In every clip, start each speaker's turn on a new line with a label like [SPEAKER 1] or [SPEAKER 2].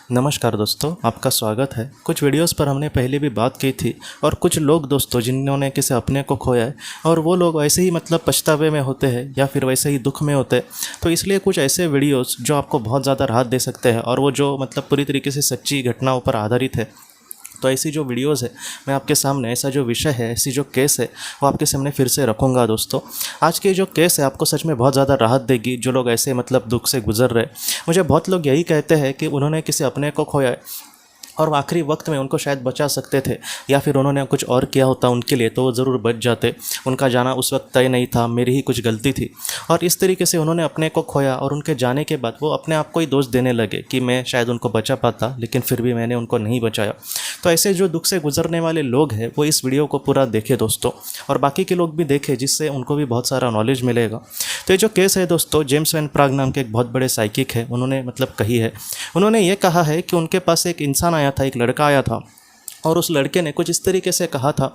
[SPEAKER 1] नमस्कार दोस्तों, आपका स्वागत है। कुछ वीडियोस पर हमने पहले भी बात की थी और कुछ लोग दोस्तों जिन्होंने किसी अपने को खोया है और वो लोग वैसे ही पछतावे में होते हैं या फिर वैसे ही दुख में होते हैं। तो इसलिए कुछ ऐसे वीडियोस जो आपको बहुत ज़्यादा राहत दे सकते हैं और वो जो पूरी तरीके से सच्ची घटनाओं पर आधारित है। तो ऐसी जो वीडियोस है मैं आपके सामने, ऐसा जो विषय है, ऐसी जो केस है वो आपके सामने फिर से रखूँगा दोस्तों। आज की जो केस है आपको सच में बहुत ज़्यादा राहत देगी। जो लोग ऐसे दुख से गुजर रहे, मुझे बहुत लोग यही कहते हैं कि उन्होंने किसी अपने को खोया है और आखिरी वक्त में उनको शायद बचा सकते थे या फिर उन्होंने कुछ और किया होता उनके लिए तो वो ज़रूर बच जाते। उनका जाना उस वक्त तय नहीं था, मेरी ही कुछ गलती थी। और इस तरीके से उन्होंने अपने को खोया और उनके जाने के बाद वो अपने आप को ही दोष देने लगे कि मैं शायद उनको बचा पाता लेकिन फिर भी मैंने उनको नहीं बचाया। तो ऐसे जो दुख से गुजरने वाले लोग हैं वो इस वीडियो को पूरा देखें दोस्तों, और बाकी के लोग भी देखें जिससे उनको भी बहुत सारा नॉलेज मिलेगा। तो ये जो केस है दोस्तों, जेम्स वैन प्राग नाम के एक बहुत बड़े साइकिक है, उन्होंने कही है। उन्होंने ये कहा है कि उनके पास एक इंसान आया था, एक लड़का आया था और उस लड़के ने कुछ इस तरीके से कहा था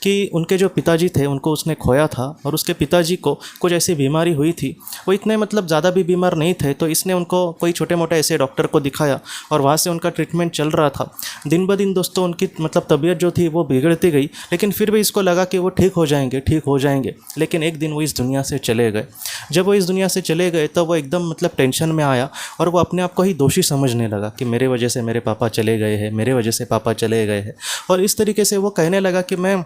[SPEAKER 1] कि उनके जो पिताजी थे उनको उसने खोया था और उसके पिताजी को कुछ ऐसी बीमारी हुई थी। वो इतने ज़्यादा भी बीमार नहीं थे, तो इसने उनको कोई छोटे मोटे ऐसे डॉक्टर को दिखाया और वहाँ से उनका ट्रीटमेंट चल रहा था। दिन ब दिन दोस्तों उनकी तबीयत जो थी वो बिगड़ती गई, लेकिन फिर भी इसको लगा कि वो ठीक हो जाएंगे, ठीक हो जाएंगे। लेकिन एक दिन वो इस दुनिया से चले गए। जब वो इस दुनिया से चले गए तो वो एकदम टेंशन में आया और वो अपने आप को ही दोषी समझने लगा कि मेरे वजह से मेरे पापा चले गए हैं, मेरे वजह से पापा चले गए हैं। और इस तरीके से वो कहने लगा कि मैं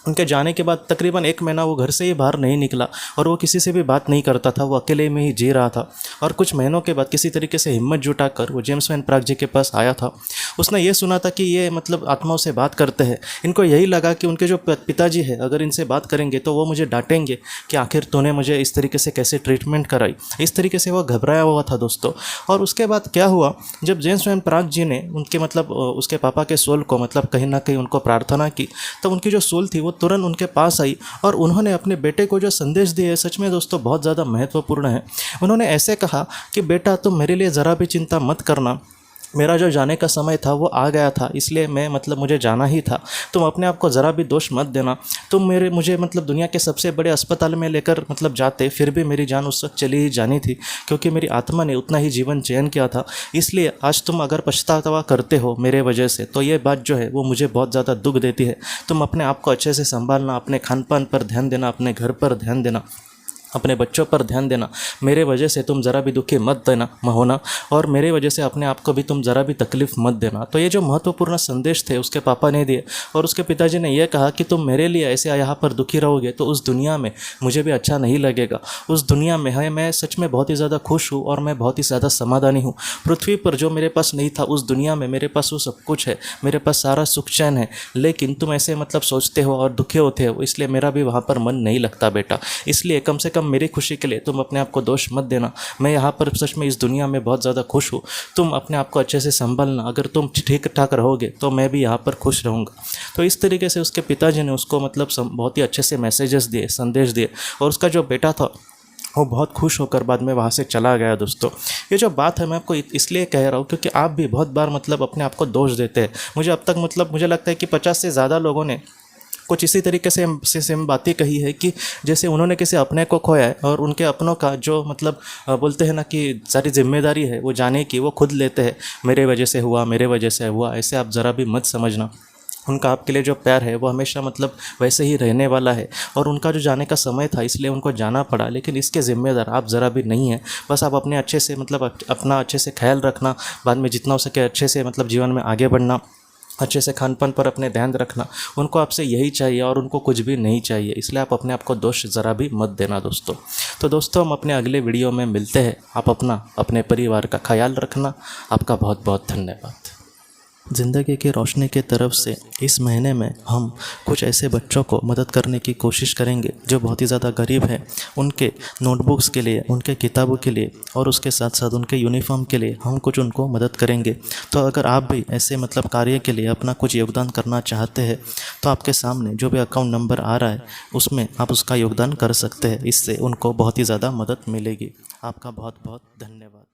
[SPEAKER 1] उनके जाने के बाद तकरीबन 1 महीना वो घर से ही बाहर नहीं निकला और वो किसी से भी बात नहीं करता था, वो अकेले में ही जी रहा था। और कुछ महीनों के बाद किसी तरीके से हिम्मत जुटाकर वो जेम्स वैन प्राग जी के पास आया था। उसने ये सुना था कि ये आत्माओं से बात करते हैं। इनको यही लगा कि उनके जो पिताजी है अगर इनसे बात करेंगे तो वो मुझे डांटेंगे कि आखिर तूने मुझे इस तरीके से कैसे ट्रीटमेंट कराई। इस तरीके से वो घबराया हुआ था दोस्तों। और उसके बाद क्या हुआ, जब जेम्स वैन प्राग जी ने उनके उसके पापा के सोल को कहीं ना कहीं उनको प्रार्थना की, तो उनकी जो सोल थी वो तुरंत उनके पास आई और उन्होंने अपने बेटे को जो संदेश दिए सच में दोस्तों बहुत ज़्यादा महत्वपूर्ण है। उन्होंने ऐसे कहा कि बेटा तुम मेरे लिए ज़रा भी चिंता मत करना, मेरा जो जाने का समय था वो आ गया था, इसलिए मैं मुझे जाना ही था। तुम अपने आप को ज़रा भी दोष मत देना। तुम मुझे दुनिया के सबसे बड़े अस्पताल में लेकर जाते, फिर भी मेरी जान उस वक्त चली ही जानी थी क्योंकि मेरी आत्मा ने उतना ही जीवन चयन किया था। इसलिए आज तुम अगर पछतावा करते हो मेरे वजह से तो ये बात जो है वो मुझे बहुत ज़्यादा दुख देती है। तुम अपने आप को अच्छे से संभालना, अपने खान पान पर ध्यान देना, अपने घर पर ध्यान देना, अपने बच्चों पर ध्यान देना। मेरे वजह से तुम ज़रा भी दुखी मत होना और मेरे वजह से अपने आप को भी तुम ज़रा भी तकलीफ़ मत देना। तो ये जो महत्वपूर्ण संदेश थे उसके पापा ने दिए और उसके पिताजी ने यह कहा कि तुम मेरे लिए ऐसे यहाँ पर दुखी रहोगे तो उस दुनिया में मुझे भी अच्छा नहीं लगेगा। उस दुनिया में है मैं सच में बहुत ही ज़्यादा खुश हूँ और मैं बहुत ही ज़्यादा समाधानी हूँ। पृथ्वी पर जो मेरे पास नहीं था उस दुनिया में मेरे पास वो सब कुछ है, मेरे पास सारा सुख चैन है। लेकिन तुम ऐसे सोचते हो और दुखी होते हो, इसलिए मेरा भी वहाँ पर मन नहीं लगता बेटा। इसलिए कम से कम मेरी खुशी के लिए तुम अपने आप को दोष मत देना। मैं यहाँ पर सच में इस दुनिया में बहुत ज़्यादा खुश हूँ। तुम अपने आप को अच्छे से संभालना, अगर तुम ठीक ठाक रहोगे तो मैं भी यहाँ पर खुश रहूँगा। तो इस तरीके से उसके पिताजी ने उसको बहुत ही अच्छे से मैसेजेस दिए, संदेश दिए और उसका जो बेटा था वो बहुत खुश होकर बाद में वहाँ से चला गया दोस्तों। ये जो बात है मैं आपको इसलिए कह रहा हूँ क्योंकि आप भी बहुत बार अपने आप को दोष देते हैं। मुझे अब तक मुझे लगता है कि 50 से ज़्यादा लोगों ने कुछ इसी तरीके से सेम बातें कही है कि जैसे उन्होंने किसी अपने को खोया है और उनके अपनों का जो बोलते हैं ना कि सारी जिम्मेदारी है वो जाने की वो खुद लेते हैं। मेरे वजह से हुआ, मेरे वजह से हुआ, ऐसे आप ज़रा भी मत समझना। उनका आपके लिए जो प्यार है वो हमेशा वैसे ही रहने वाला है और उनका जो जाने का समय था इसलिए उनको जाना पड़ा, लेकिन इसके ज़िम्मेदार आप ज़रा भी नहीं है। बस आप अपने अच्छे से अपना अच्छे से ख्याल रखना, बाद में जितना हो सके अच्छे से जीवन में आगे बढ़ना, अच्छे से खान पान पर अपने ध्यान रखना। उनको आपसे यही चाहिए और उनको कुछ भी नहीं चाहिए, इसलिए आप अपने आप को दोष ज़रा भी मत देना दोस्तों। तो दोस्तों हम अपने अगले वीडियो में मिलते हैं। आप अपने परिवार का ख्याल रखना। आपका बहुत बहुत धन्यवाद। ज़िंदगी की रोशनी की तरफ से इस महीने में हम कुछ ऐसे बच्चों को मदद करने की कोशिश करेंगे जो बहुत ही ज़्यादा गरीब हैं। उनके नोटबुक्स के लिए, उनके किताबों के लिए और उसके साथ साथ उनके यूनिफॉर्म के लिए हम कुछ उनको मदद करेंगे। तो अगर आप भी ऐसे कार्य के लिए अपना कुछ योगदान करना चाहते हैं तो आपके सामने जो भी अकाउंट नंबर आ रहा है उसमें आप उसका योगदान कर सकते हैं। इससे उनको बहुत ही ज़्यादा मदद मिलेगी। आपका बहुत बहुत धन्यवाद।